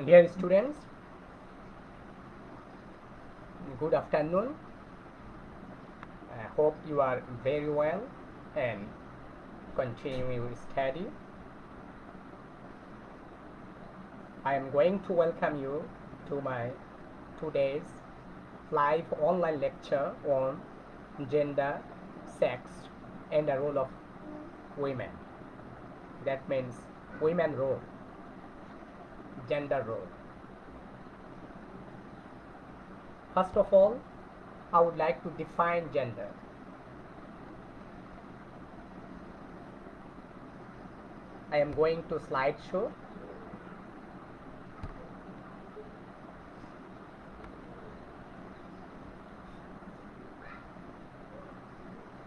Dear students, good afternoon. I hope you are very well and continue your study. I am going to welcome you to my today's live online lecture on gender, sex, and the role of women. That means women role, gender role. First of all, I would like to define gender. I am going to slideshow.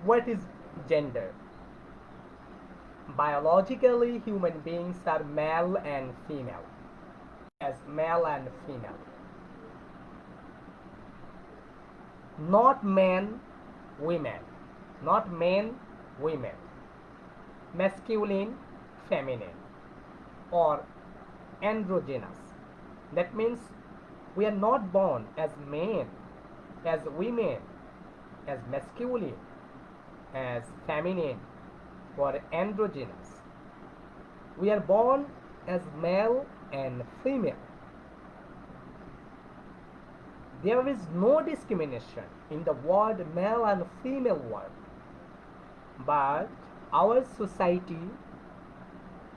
What is gender? Biologically, human beings are male and female. As male and female. Not men, women. Not men, women. Masculine, feminine. Or androgynous. That means we are not born as men, as women, as masculine, as feminine, or androgynous. We are born as male and female. There is no discrimination in the word male and female word, but our society,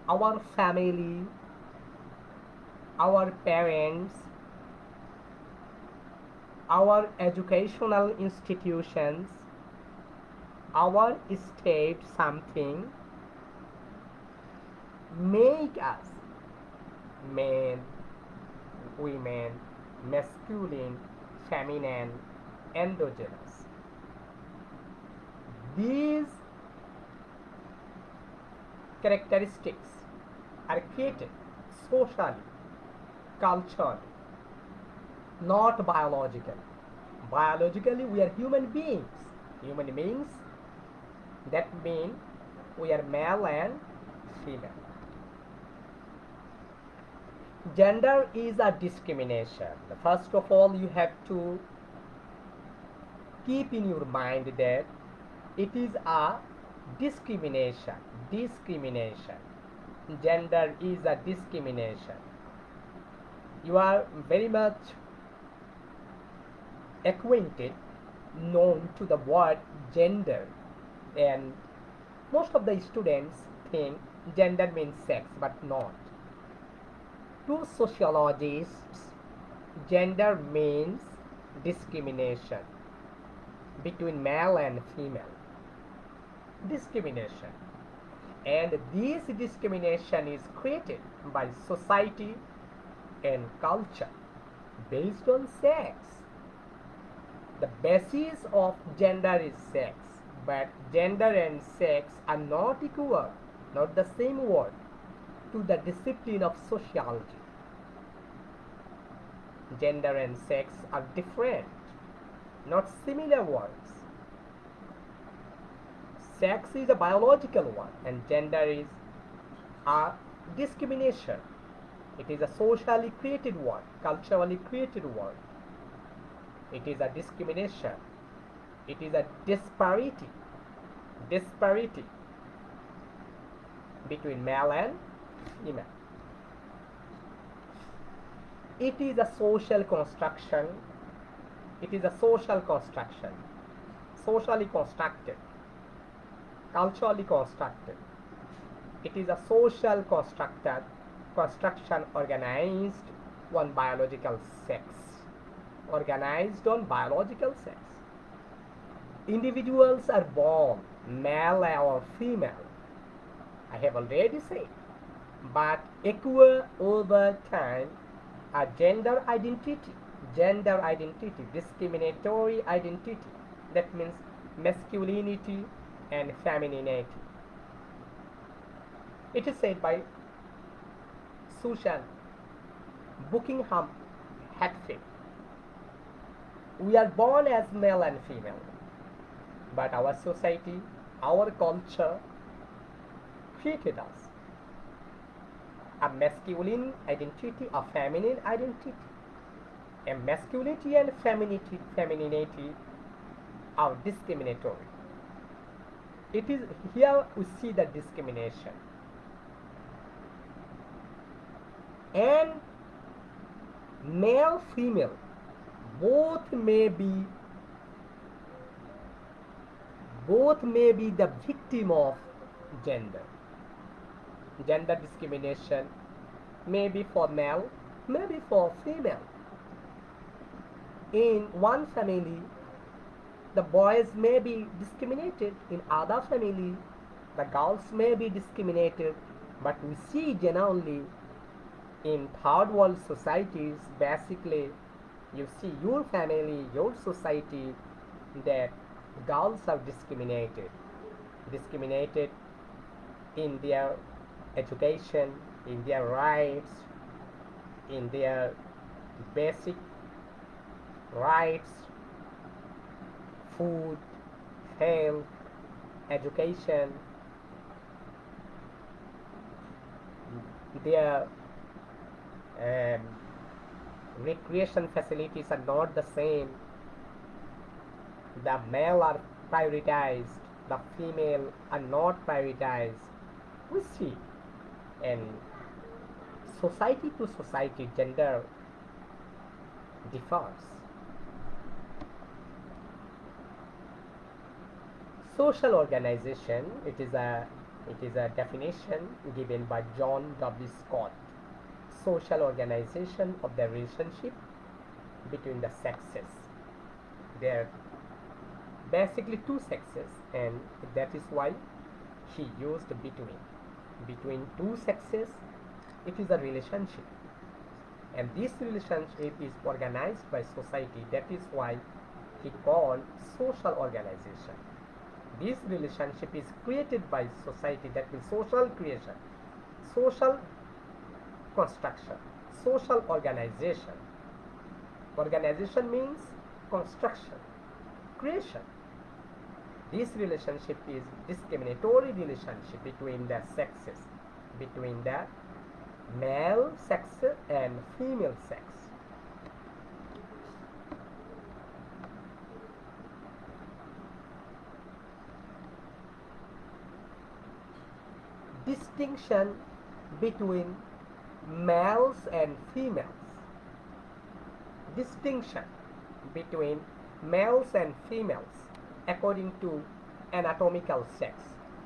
our family, our parents, our educational institutions, our state something make us men, women, masculine, feminine, androgynous. These characteristics are created socially, culturally, not biologically. Biologically, we are human beings. Human beings, that means we are male and female. Gender is a discrimination. First of all, you have to keep in your mind that it is a discrimination. Discrimination. Gender is a discrimination. You are very much acquainted, known to the word gender, and most of the students think gender means sex, but not. To sociologists, gender means discrimination between male and female. Discrimination. And this discrimination is created by society and culture based on sex. The basis of gender is sex, but gender and sex are not equal, not the same word, to the discipline of sociology. Gender and sex are different, not similar words. Sex is a biological one, and gender is a discrimination. It is a socially created word, culturally created word. It is a discrimination. It is a disparity. Disparity between male and female. It is a social construction. It is a social construction. Socially constructed. Culturally constructed. It is a social construction organized on biological sex. Organized on biological sex. Individuals are born male or female. I have already said. But acquire over time a gender identity, discriminatory identity. That means masculinity and femininity. It is said by Susan Buckingham Hatfield. We are born as male and female, but our society, our culture created us. a masculine identity, a feminine identity. And masculinity and femininity are discriminatory. It is here we see the discrimination. And male, female, both may be the victim of gender discrimination, maybe for male, maybe for female. In one family, the boys may be discriminated. In other family, the girls may be discriminated. But we see generally in third world societies, basically, you see your family, your society, that girls are discriminated in their education, in their rights, in their basic rights, food, health, education, their recreation facilities are not the same. The male are prioritized, the female are not prioritized. We see, and society to society gender differs. Social organization, it is a definition given by John W. Scott. Social organization of the relationship between the sexes. There are basically two sexes, and that is why he used between two sexes. It is a relationship, and this relationship is organized by society. That is why he called social organization. This relationship is created by society, that means social creation, social construction, social organization. Organization means construction, creation. This relationship is discriminatory relationship between the sexes, between the male sex and female sex. Distinction between males and females. Distinction between males and females according to anatomical sex.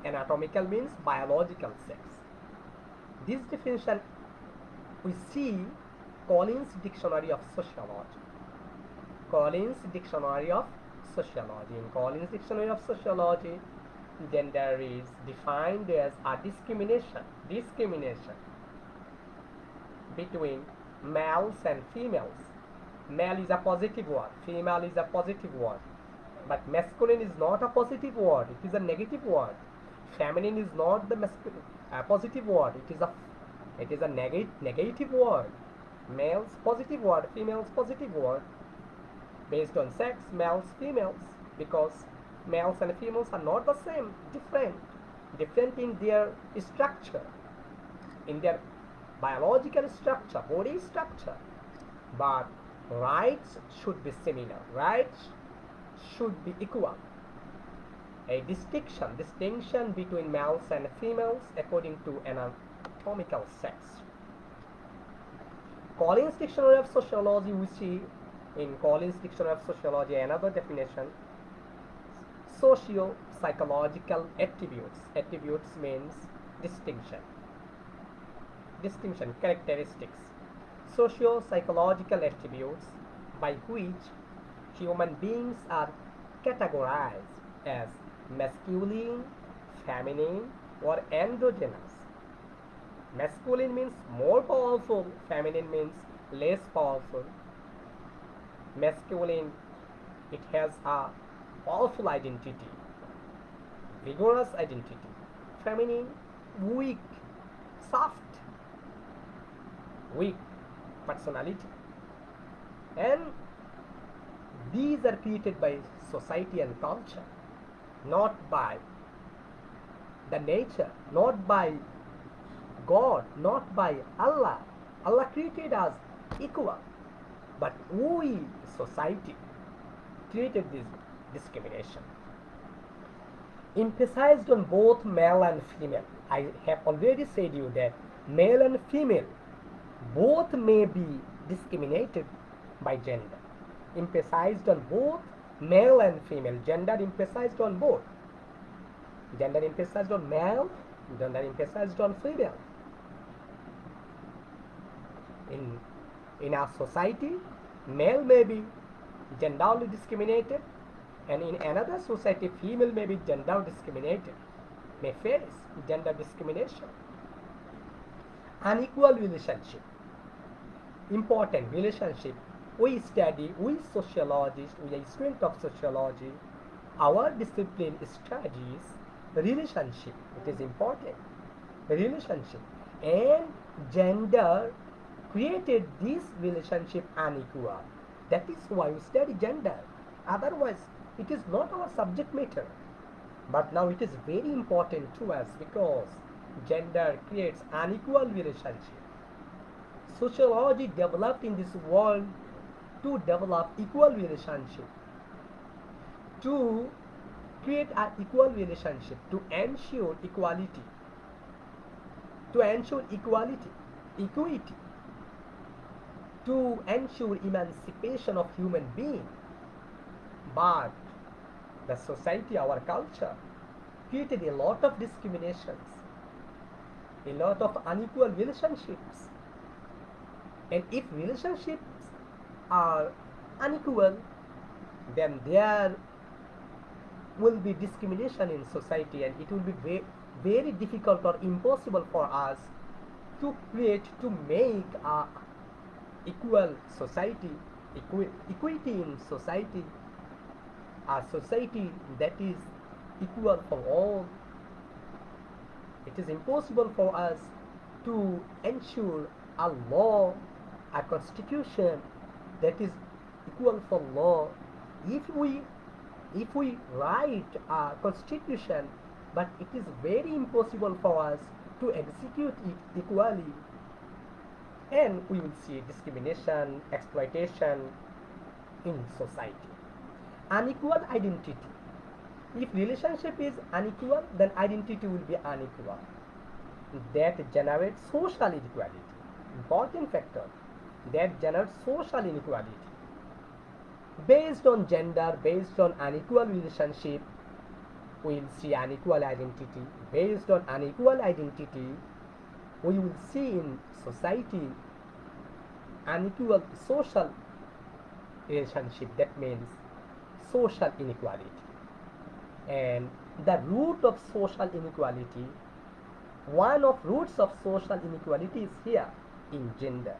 Anatomical means biological sex. This definition we see Collins Dictionary of Sociology. Collins Dictionary of Sociology. In Collins Dictionary of Sociology, gender is defined as a discrimination between males and females. Male is a positive word, female is a positive word, but masculine is not a positive word, it is a negative word. Feminine is not the positive word, it is a negative word. Males positive word, females positive word, based on sex, males, females, because males and females are not the same, different in their structure, in their biological structure, body structure, but rights should be similar, rights should be equal. A distinction between males and females according to anatomical sex. Collins Dictionary of Sociology, we see in Collins Dictionary of Sociology another definition: socio-psychological attributes. Attributes means distinction, characteristics. Socio-psychological attributes by which human beings are categorized as masculine, feminine, or androgynous. Masculine means more powerful, feminine means less powerful. Masculine, it has a powerful identity, vigorous identity. Feminine, weak, soft, weak personality. And these are created by society and culture, not by the nature, not by God, not by Allah. Allah created us equal, but we, society, created this discrimination. Emphasized on both male and female. I have already said you that male and female both may be discriminated by gender. Emphasized on both male and female. Gender emphasized on both. Gender emphasized on male, gender emphasized on female. In our society, male may be genderly discriminated, and in another society, female may be gender discriminated, may face gender discrimination. Unequal relationship. Important relationship. We study, we sociologists, we are students of sociology. Our discipline studies relationship. It is important. Relationship. And gender created this relationship unequal. That is why we study gender. Otherwise, it is not our subject matter. But now it is very important to us because gender creates unequal relationship. Sociology developed in this world to develop equal relationship, to create an equal relationship, to ensure equality, equity, to ensure emancipation of human being. But the society, our culture, created a lot of discriminations, a lot of unequal relationships. And if relationships are unequal, then there will be discrimination in society, and it will be very difficult or impossible for us to make a equal society, equity in society, a society that is equal for all. It is impossible for us to ensure a law, a constitution that is equal for law. If we write a constitution, but it is very impossible for us to execute it equally, and we will see discrimination, exploitation in society. Unequal identity. If relationship is unequal, then identity will be unequal. That generates social inequality. Important factor. That generates social inequality. Based on gender, based on unequal relationship, we will see unequal identity. Based on unequal identity, we will see in society unequal social relationship. That means social inequality. And the root of social inequality, one of roots of social inequality is here in gender.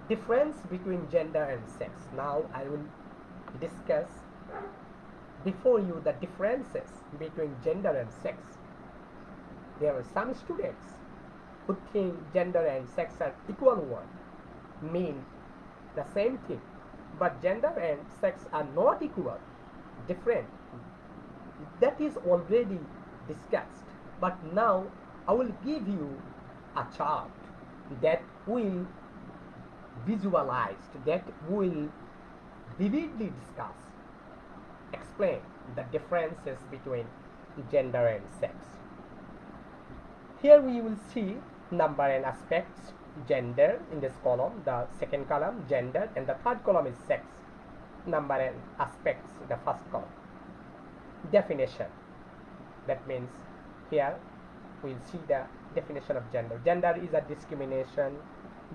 Difference between gender and sex. Now I will discuss before you the differences between gender and sex. There are some students who think gender and sex are equal one, mean the same thing, but gender and sex are not equal, different. That is already discussed, but now I will give you a chart that will visualize, that will vividly discuss, explain the differences between gender and sex. Here we will see number and aspects, gender in this column, the second column gender, and the third column is sex. Number and aspects, the first column. Definition. That means here we will see the definition of gender. Gender is a discrimination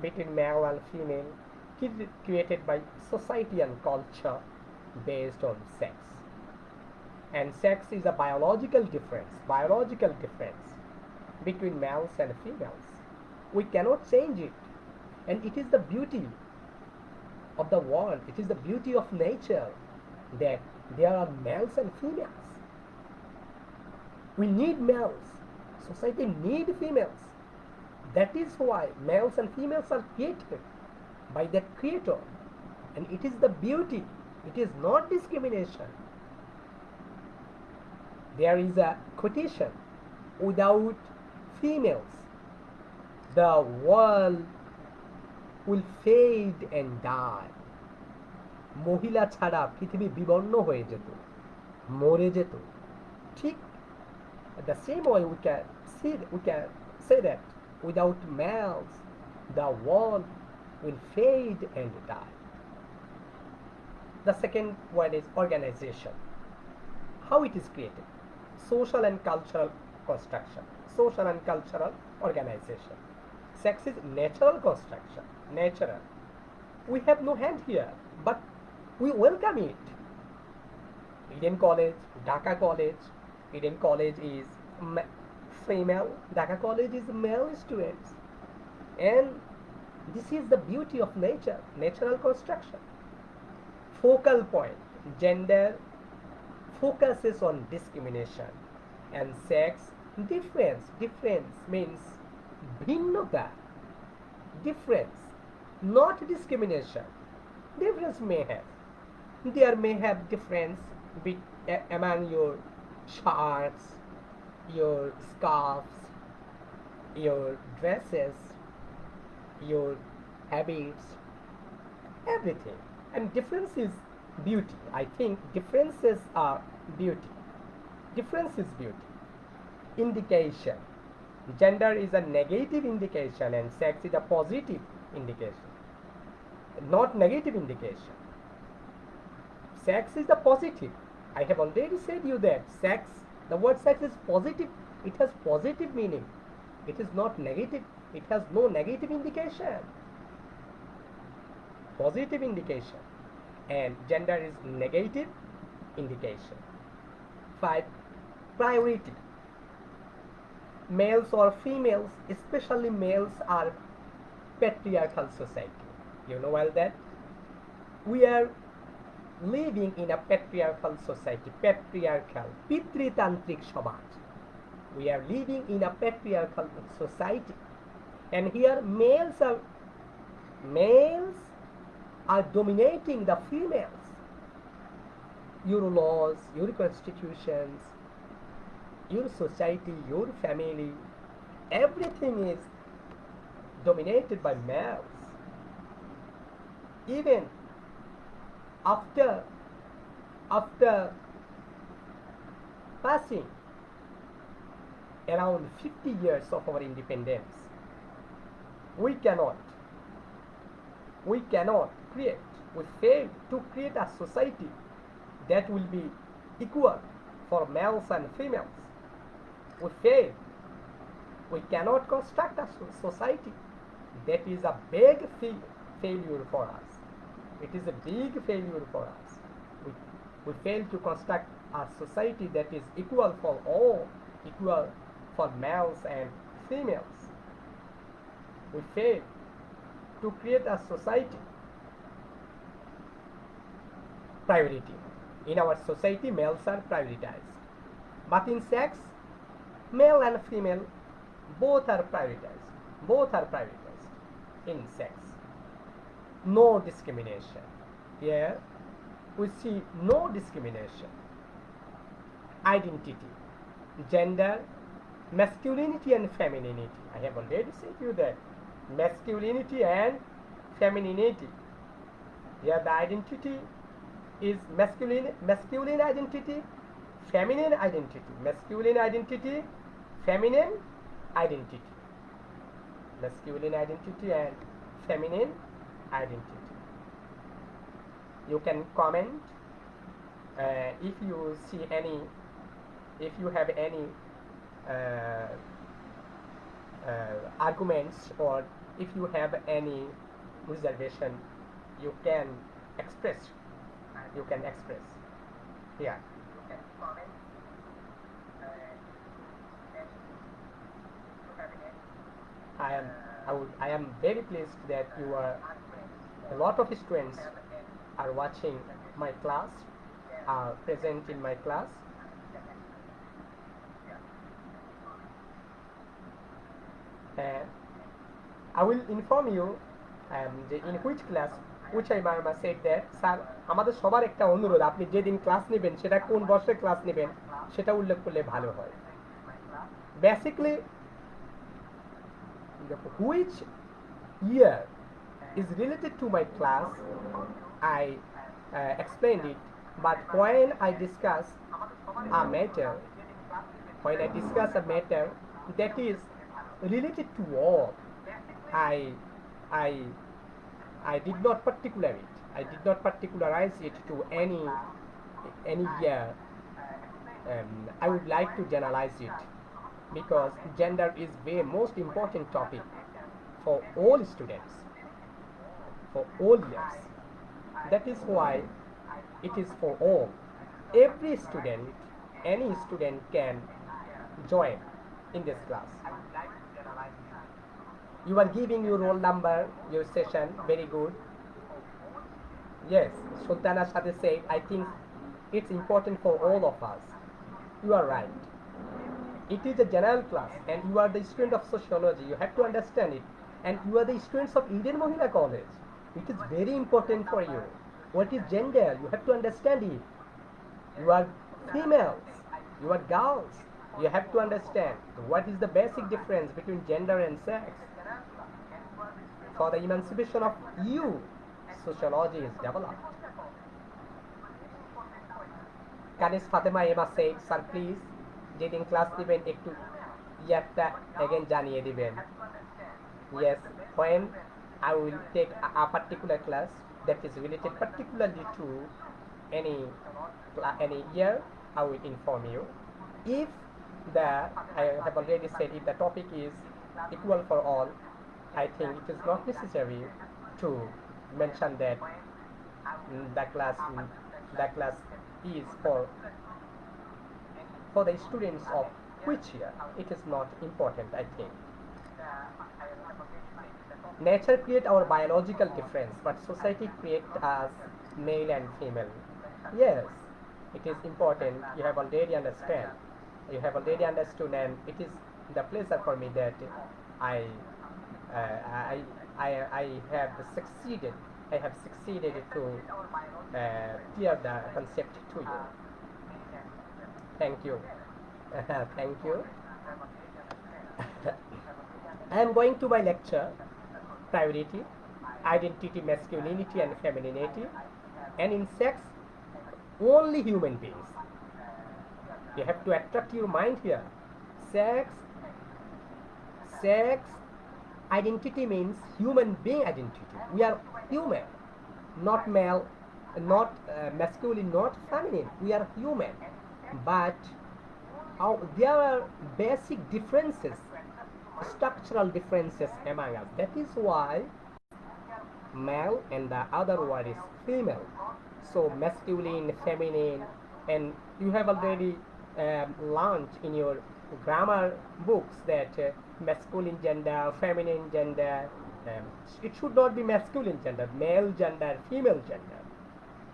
between male and female created by society and culture based on sex. And sex is a biological difference between males and females. We cannot change it, and it is the beauty of the world, it is the beauty of nature that there are males and females. We need males, society need females. That is why males and females are created by the creator, and it is the beauty, it is not discrimination. There is a quotation: without females, the world will fade and die. মহিলা ছাড়া পৃথিবী বিবর্ণ হয়ে যেত, মরে যেত। ঠিক the same way we can say that without males the world will fade and die. The second one is organization. How it is created: social and cultural construction, social and cultural organization. Sex is natural construction, natural. We have no hand here, but we welcome it. Eden College, Dhaka College. Eden College is female, Dhaka College is male students. And this is the beauty of nature, natural construction. Focal point: gender focuses on discrimination, and sex difference. Difference means bhinnota, difference, not discrimination. Difference may have, there may have difference among your shirts, your scarves, your dresses, your habits, everything. And difference is beauty. I think differences are beauty. Difference is beauty. Indication: gender is a negative indication and sex is a positive indication, not negative indication. Sex is the positive. I have already said you that sex, the word sex is positive. It has positive meaning. It is not negative. It has no negative indication. Positive indication. And gender is negative indication. 5. Priority. Males or females, especially males, are patriarchal society. You know well that we are living in a patriarchal society. Patriarchal, pitritantrik samaj. We are living in a patriarchal society, and here males are dominating the females. Your laws, your constitutions, your society, your family, everything is dominated by males. Even after passing around 50 years of our independence, we cannot create, we failed to create a society that will be equal for males and females. We failed. We cannot construct a society. That is a big failure for us. It is a big failure for us. We failed to construct a society that is equal for all, equal for males and females. We failed to create a society. Priority. In our society, males are prioritized. But in sex, male and female both are prioritized. Both are prioritized in sex. No discrimination. Here we see no discrimination. Identity. Gender, masculinity and femininity. I have already said you that. Masculinity and femininity. Here the identity is masculine identity, feminine identity. Masculine identity, feminine identity. Masculine identity and feminine identity. You can comment if you see any, if you have any arguments, or if you have any reservation, you can express. You can express. Yeah. You can comment. I am very pleased that you are, a lot of students are watching my class, are present in my class. And I will inform you in which class Uchai Marma said that sir আমাদের সবার একটা অনুরোধ আপনি যেদিন class নেবেন সেটা কোন বর্ষে ক্লাস নেবেন সেটা উল্লেখ করলে ভালো হয় basically which year is related to my class I explained it but when I discuss a matter when I discuss a matter that is related to all I I I did not particularize it. I did not particularize it to any year. I would like to generalize it because gender is the most important topic for all students, for all years. That is why it is for all. Every student, any student can join in this class. You are giving your roll number, your session, very good. Yes, Sultana Shade said, I think it's important for all of us. You are right. It is a general class and you are the student of sociology. You have to understand it. And you are the students of Indian Mohila College. It is very important for you. What is gender? You have to understand it. You are females. You are girls. You have to understand what is the basic difference between gender and sex. For the emancipation of you, sociology is developed. Kanis Fatima Emma said, Sir, please, যেদিন class দিবেন একটু ইয়ারটা again জানিয়ে দিবেন. Yes, when I will take a particular class that is related particularly to any year, I will inform you. If I have already said if the topic is equal for all, I think it is not necessary to mention that the class is for the students of which year. It is not important, I think. Nature creates our biological difference, but society creates us male and female. Yes, it is important. You have already understand. You have already understood, and it is the pleasure for me that I have succeeded. I have succeeded to clear the concept to you. Thank you. Thank you. I am going to my lecture. Priority, identity, masculinity and femininity, and in sex, only human beings. You have to attract your mind here. Sex identity means human being identity. We are human, not male, not masculine, not feminine. We are human, but there are basic differences, structural differences among us. That is why male and the other word is female. So masculine, feminine, and you have already learned in your grammar books that masculine gender, feminine gender, it should not be masculine gender, male gender, female gender,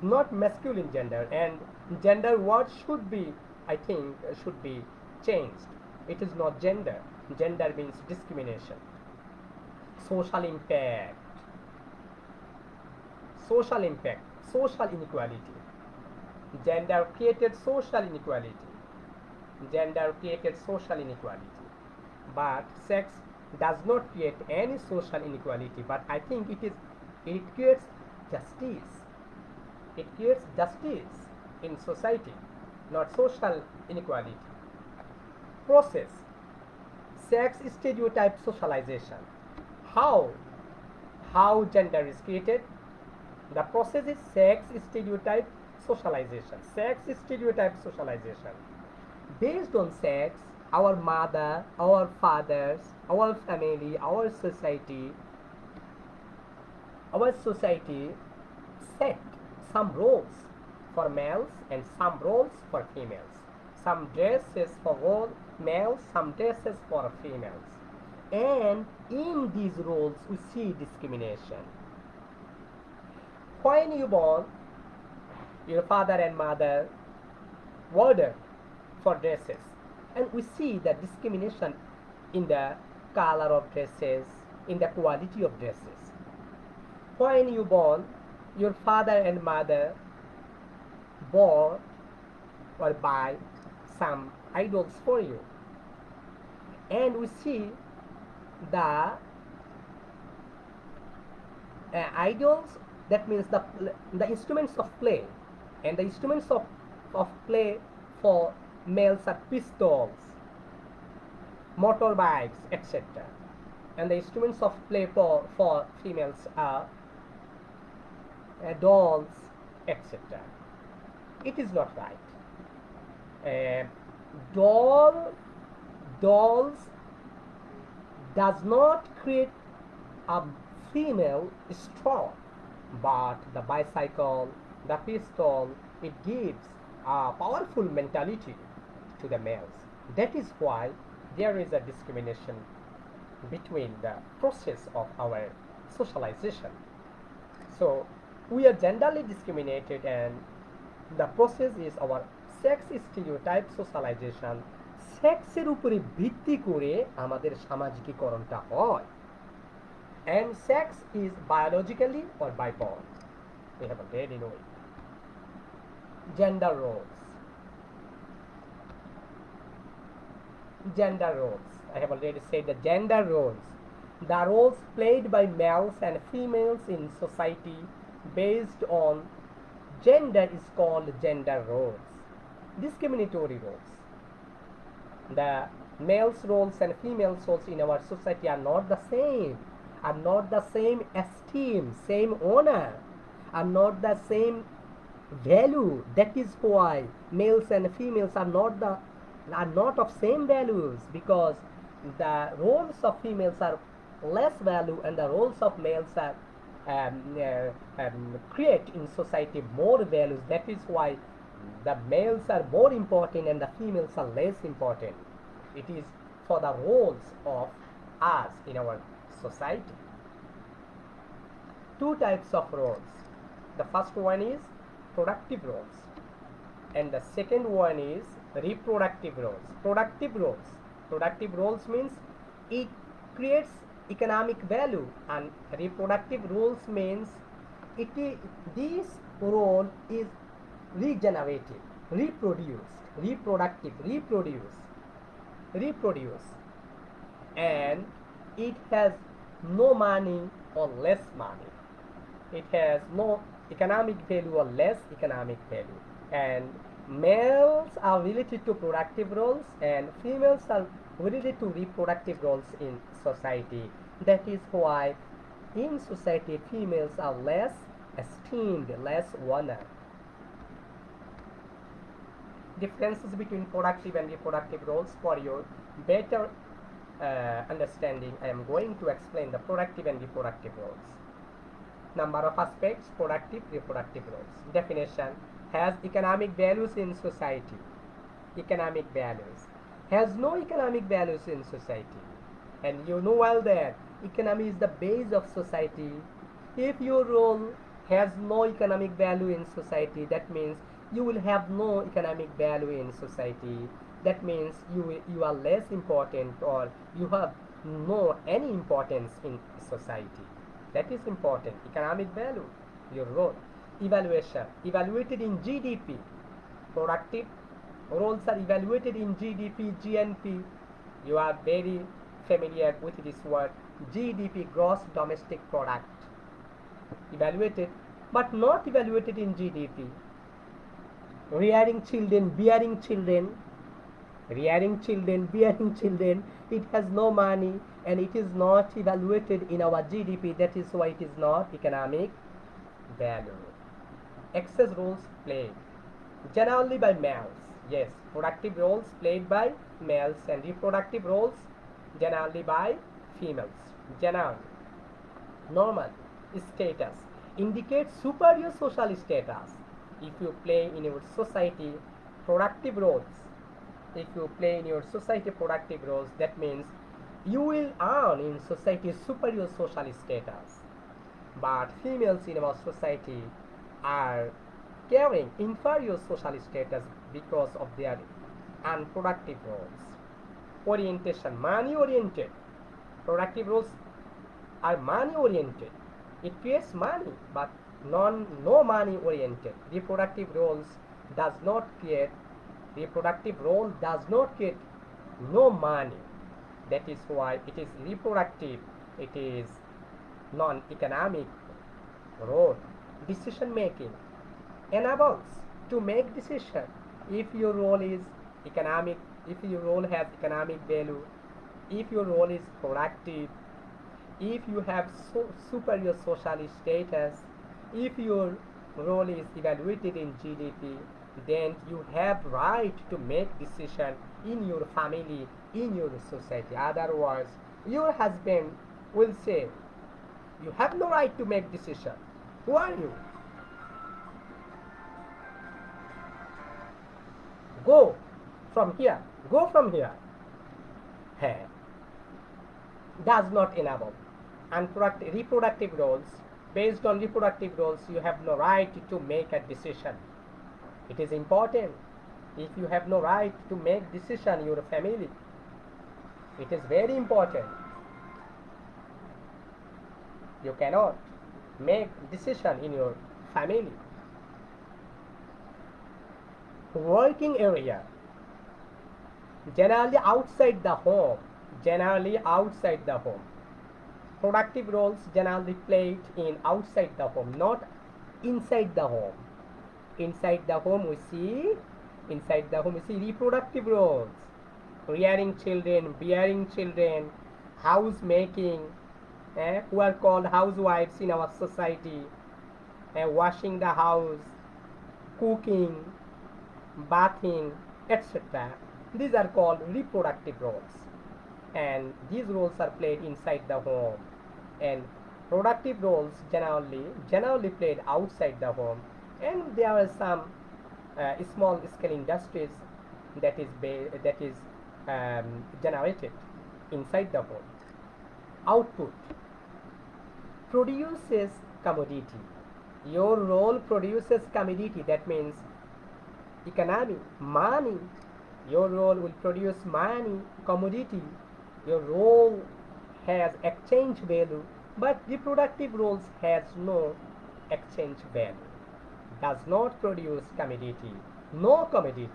not masculine gender, and gender word should be, I think, should be changed. It is not gender. Gender means discrimination. Social impact, social inequality. Gender created social inequality. Gender created social inequality. But sex does not create any social inequality. But I think it creates justice. It creates justice in society, not social inequality. Process. Sex stereotype socialization. How gender is created? The process is sex stereotype socialization. Sex stereotype socialization. Based on sex, our mother, our fathers, our family, our society set some roles for males and some roles for females. Some dresses for all males, some dresses for females. And in these roles, we see discrimination. When you born, your father and mother order for dresses, and we see the discrimination in the color of dresses, in the quality of dresses. When you born, Your father and mother bought or buy some idols for you, and we see the idols, that means the instruments of play, and the instruments of play for males are pistols, motorbikes, etc., and the instruments of play for females are dolls, etc. It is not right. uh, doll dolls does not create a female strong, but the bicycle, the pistol, it gives a powerful mentality to the males. That is why there is a discrimination between the process of our socialization. So we are generally discriminated, and the process is our sex stereotype socialization. সেক্সের উপরে ভিত্তি করে আমাদের সামাজিকীকরণটা হয়, and sex is biologically or by born. We have already know it. Gender roles. Gender roles. I have already said the gender roles. The roles played by males and females in society based on gender is called gender roles. Discriminatory roles. The males' roles and females' roles in our society are not the same, are not the same esteem, same honor, are not the same value. That is why males and females are not of same values, because the roles of females are less value and the roles of males are create in society more values. That is why the males are more important and the females are less important. It is for the roles of us in our society. Two types of roles. The first one is productive roles, and the second one is reproductive roles. Productive roles means it creates economic value, and reproductive roles means this role is regenerative, reproduce, and it has no money or less money. It has no economic value or less economic value. And males are related to productive roles and females are related to reproductive roles in society. That is why in society females are less esteemed, less honored. Differences between productive and reproductive roles. For your better understanding, I am going to explain the productive and reproductive roles. Number of aspects: productive, reproductive roles. Definition: has economic values in society. Economic values. Has no economic values in society. And you know well that economy is the base of society. If your role has no economic value in society, that means you will have no economic value in society. That means you are less important, or you have no any importance in society. That is important. Economic value, your role. Evaluation, evaluated in GDP. Productive roles are evaluated in GDP, GNP. You are very familiar with this word. GDP, gross domestic product. Evaluated, but not evaluated in GDP. Rearing children, bearing children, it has no money and it is not evaluated in our GDP. That is why it is not economic value. Excess roles played generally by males. Yes, productive roles played by males and reproductive roles generally by females. General, normal status indicates superior social status. If you play in your society productive roles, that means you will earn in society superior social status. But females in our society are carrying inferior social status because of their unproductive roles. Orientation, money oriented. Productive roles are money oriented. It creates money, but no money oriented. Does not create reproductive role does not create no money. That is why it is reproductive. It is non-economic role. Decision making enables to make decision. If your role is economic, if your role has economic value, if your role is productive, if you have superior social status, if your role is evaluated in GDP, then you have right to make decision in your family, in your society. Otherwise, your husband will say, you have no right to make decision. Who are you? Go from here. Go from here. Hey, does not enable. And reproductive roles, based on reproductive roles, you have no right to make a decision. It is important. If you have no right to make decision in your family, it is very important. You cannot make decision in your family. Working area, generally outside the home. Productive roles generally played in outside the home, not inside the home. Inside the home we see reproductive roles: rearing children, bearing children, house making, who are called housewives in our society, washing the house, cooking, bathing, etc. These are called reproductive roles, and these roles are played inside the home. And productive roles generally played outside the home. And there are some small scale industries that is generated inside the home. Output produces commodity. Your role produces commodity. That means economy, money. Your role will produce money, commodity. Your role has exchange value, but reproductive roles has no exchange value. Does not produce commodity, no commodity.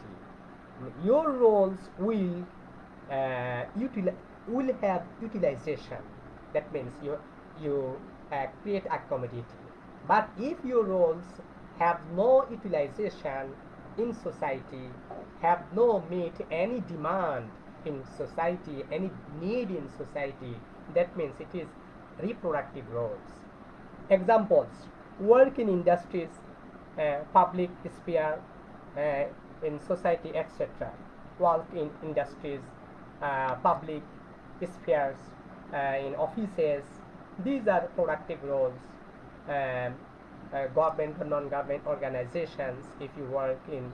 Your roles will have utilization. That means you create a commodity. But if your roles have no utilization in society, have no meet any demand in society, any need in society, that means it is reproductive roles. Examples: work in industries, public sphere, in society, etc. Work in industries, public spheres, in offices. These are productive roles. Government or non-government organizations, if you work in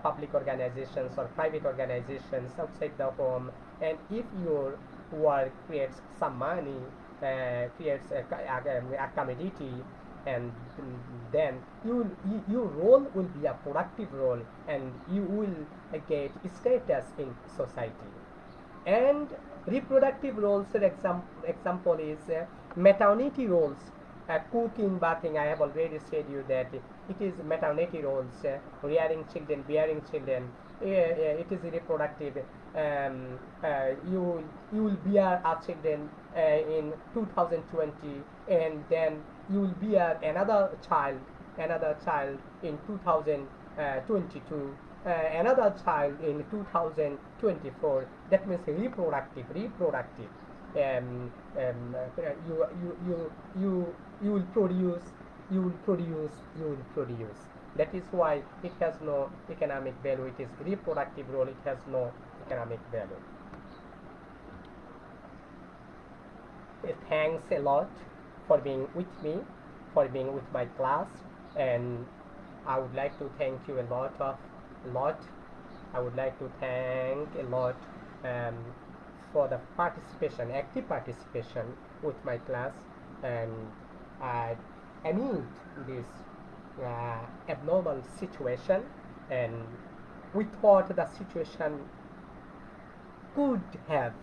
public organizations or private organizations outside the home, and if your work creates some money, creates a commodity, and then your role will be a productive role, and you will get status in society. And reproductive roles, example is maternity roles. Cooking, bathing, I have already said you that it is maternity roles, rearing children, bearing children. It is reproductive. You will bear our children in 2020, and then you will bear another child in 2022, another child in 2024. That means reproductive. You will produce. That is why it has no economic value. It is reproductive role. It has no economic value. Thanks a lot for being with me, for being with my class, and I would like to thank you a lot. I would like to thank a lot for the participation, active participation with my class, and I meet this abnormal situation, and we thought the situation could have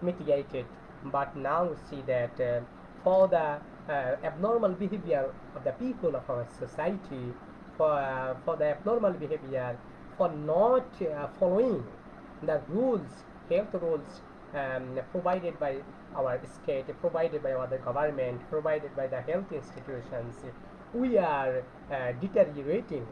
mitigated, but now we see that for the abnormal behavior of the people of our society, for the abnormal behavior, for not following the rules, health rules provided by our state, provided by our government, provided by the health institutions. We are deteriorating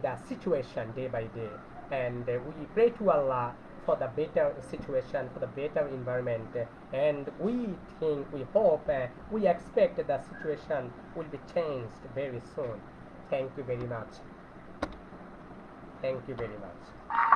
the situation day by day, and we pray to Allah for the better situation, for the better environment, and we think, we hope, we expect that the situation will be changed very soon. Thank you very much. Thank you very much.